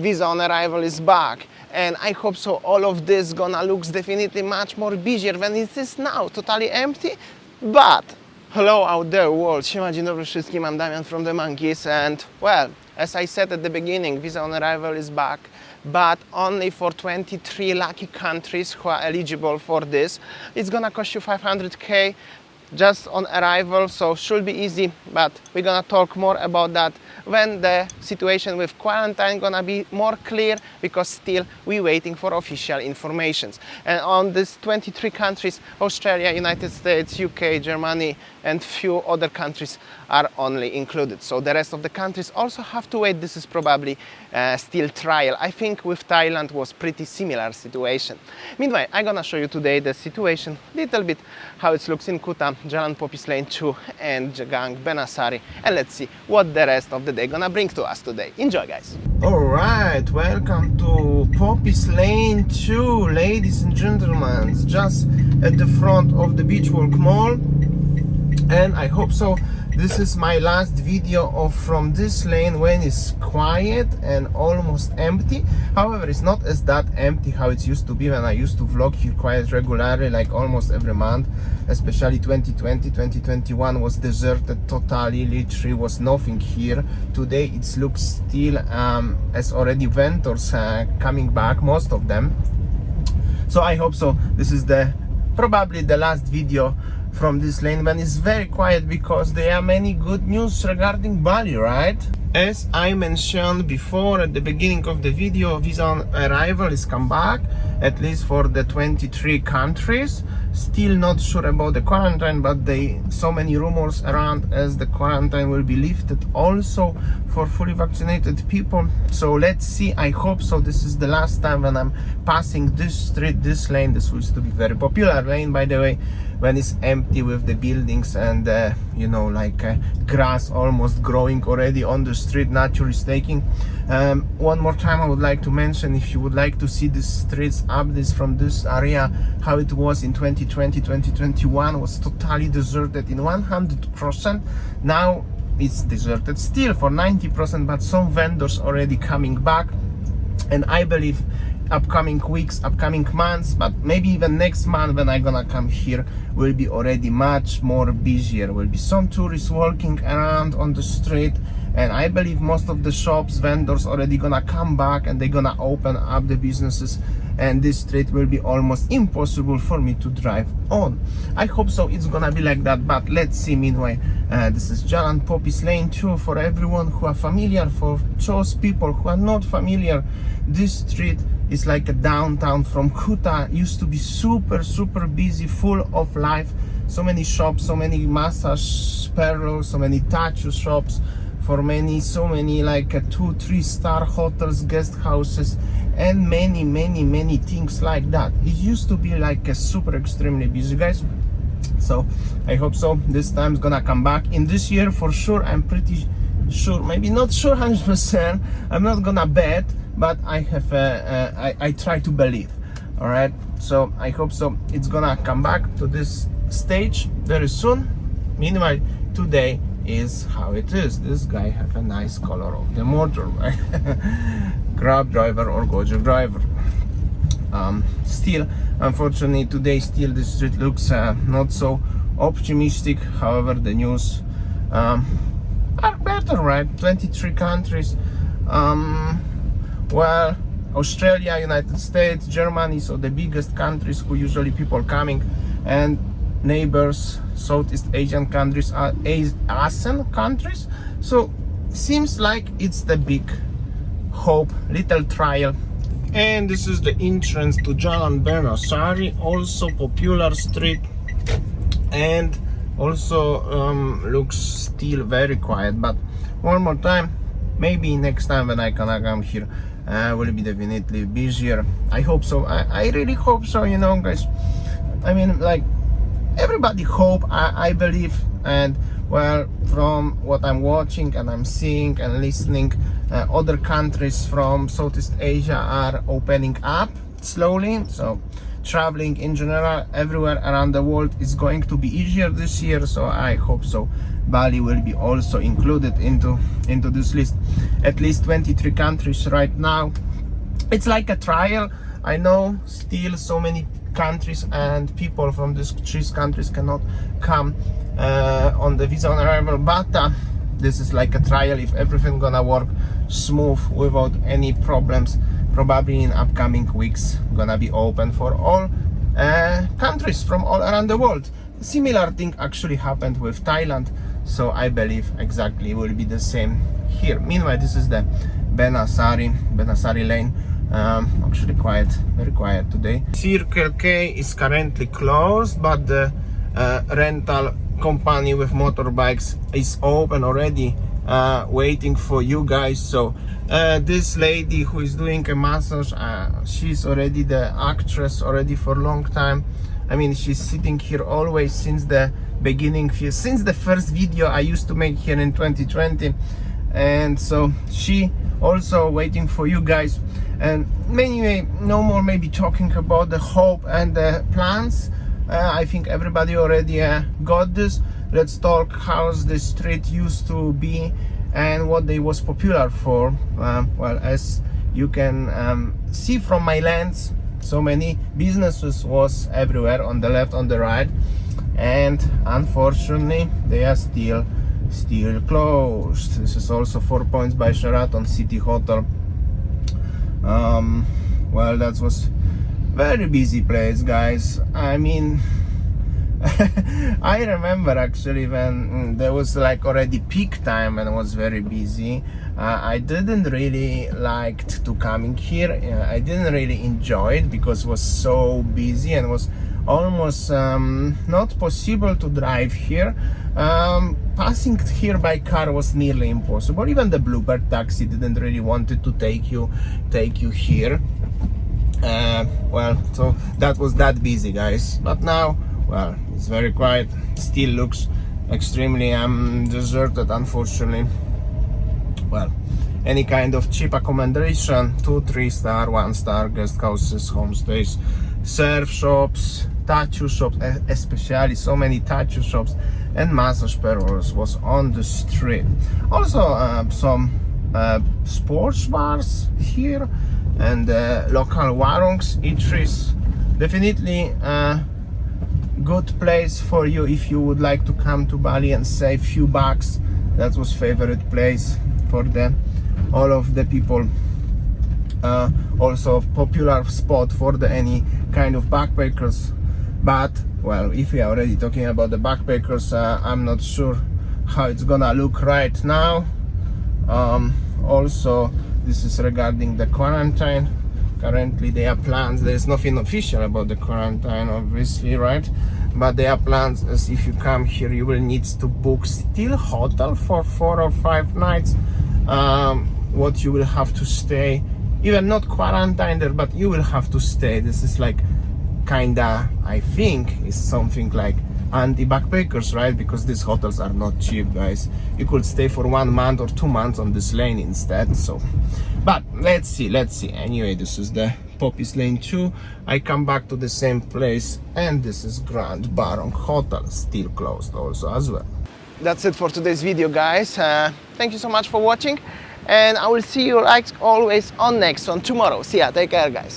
Visa on arrival is back, and I hope so all of this gonna looks definitely much more busier than it is now, totally empty. But hello out there world, siema, dzień dobry wszystkim, I'm Damian from TheMonkeys, and well, as I said at the beginning, Visa on arrival is back, but only for 23 lucky countries who are eligible for this. It's gonna cost you 500k just on arrival, so should be easy, but we're gonna talk more about that when the situation with quarantine gonna be more clear, because still we're waiting for official informations. And on these 23 countries, Australia, United States, UK, Germany and few other countries are only included, so the rest of the countries also have to wait. This is probably still trial. I think with Thailand was pretty similar situation. Meanwhile, I'm gonna show you today the situation little bit how it looks in Kuta, Jalan Poppies Lane 2 and Jagang Benasari, and let's see what the rest of the day gonna bring to us today. Enjoy, guys. Alright, welcome to Poppies Lane 2, ladies and gentlemen, just at the front of the Beachwalk Mall. And I hope so this is my last video from this lane when it's quiet and almost empty. However, it's not as that empty how it used to be when I used to vlog here quite regularly, like almost every month. Especially 2020, 2021 was deserted totally, literally was nothing here. Today it looks still as already vendors coming back, most of them. So I hope so this is probably the last video from this lane when it's very quiet, because there are many good news regarding Bali, right? As I mentioned before at the beginning of the video, Visa on arrival is come back, at least for the 23 countries. Still not sure about the quarantine, but so many rumors around as the quarantine will be lifted also for fully vaccinated people. So let's see, I hope so this is the last time when I'm passing this street, this lane. This used to be very popular lane, by the way, when it's empty with the buildings and you know, like grass almost growing already on the street, naturally taking. One more time I would like to mention, if you would like to see the streets updates from this area, how it was in 2020, 2021 was totally deserted in 100%. Now it's deserted still for 90%, but some vendors already coming back, and I believe upcoming weeks, upcoming months, but maybe even next month when I'm gonna come here will be already much more busier. Will be some tourists walking around on the street, and I believe most of the shops, vendors already gonna come back and they're gonna open up the businesses, and this street will be almost impossible for me to drive on. I hope so it's gonna be like that, but let's see. Meanwhile, this is Jalan Poppies Lane 2 for everyone who are familiar. For those people who are not familiar, this street is like a downtown from Kuta. Used to be super busy, full of life. So many shops, so many massage parlors, so many tattoo shops, for so many like 2-3 star hotels, guest houses, and many things like that. It used to be like a super extremely busy, guys. So I hope so this time's gonna come back in this year for sure. I'm pretty sure, maybe not sure 100%, I'm not gonna bet, but I have I try to believe. All right, so I hope so it's gonna come back to this stage very soon. Meanwhile, today is how it is. This guy have a nice color of the motor, right? Grab driver or Gojek driver. Still, unfortunately, today still the street looks not so optimistic. However, the news are better, right? 23 countries. Well, Australia, United States, Germany, so the biggest countries who usually people coming, and neighbors, Southeast Asian countries are ASEAN countries. So seems like it's the big hope, little trial. And this is the entrance to Jalan Benasari, also popular street, and also looks still very quiet. But one more time, maybe next time when I can come here will be definitely busier. I hope so. I really hope so, you know, guys. I mean, like, everybody hope, I believe. And well, from what I'm watching and I'm seeing and listening, other countries from Southeast Asia are opening up slowly. So traveling in general everywhere around the world is going to be easier this year, so I hope so Bali will be also included into this list. At least 23 countries right now. It's like a trial. I know still so many countries and people from these 3 countries cannot come on the visa on arrival, but this is like a trial. If everything gonna work smooth without any problems, probably in upcoming weeks gonna be open for all countries from all around the world. Similar thing actually happened with Thailand, so I believe exactly will be the same here. Meanwhile, this is the Benasari lane. Actually very quiet today. Circle K is currently closed, but the rental company with motorbikes is open already, waiting for you guys. So this lady who is doing a massage, she's already the actress already for a long time. I mean, she's sitting here always since the beginning, since the first video I used to make here in 2020, and so she also waiting for you guys. And anyway, no more maybe talking about the hope and the plans. I think everybody already got this. Let's talk how's the street used to be and what they was popular for. Well, as you can see from my lens, so many businesses was everywhere, on the left, on the right, and unfortunately they are still closed. This is also 4 Points by Sheraton City Hotel. Well, that was very busy place, guys. I mean, I remember actually when there was like already peak time and it was very busy. I didn't really like to coming here. I didn't really enjoy it because it was so busy and was almost not possible to drive here. Passing here by car was nearly impossible. Even the Bluebird taxi didn't really wanted to take you here. Well, so that was that busy, guys. But now, well, it's very quiet. Still looks extremely deserted, unfortunately. Well, any kind of cheap accommodation, 2, 3 star, 1 star guest houses, homestays, surf shops, tattoo shops, especially so many tattoo shops and massage parlors was on the street. Also some sports bars here and local warungs, eateries. Definitely good place for you if you would like to come to Bali and save few bucks. That was favorite place for all of the people. Also popular spot for any kind of backpackers. But well, if we are already talking about the backpackers, I'm not sure how it's gonna look right now. Also, this is regarding the quarantine. Currently there are plans. There's nothing official about the quarantine, obviously, right? But there are plans as if you come here you will need to book still hotel for 4 or 5 nights. What you will have to stay, even not quarantined there, but you will have to stay. This is like kinda, I think, is something like anti-backpackers, right? Because these hotels are not cheap, guys. You could stay for 1 month or 2 months on this lane instead. So, but let's see. Anyway, this is the Poppies lane 2. I come back to the same place, and this is Grand Barong Hotel, still closed also as well. That's it for today's video, guys. Thank you so much for watching, and I will see you like always on next one tomorrow. See ya, take care, guys.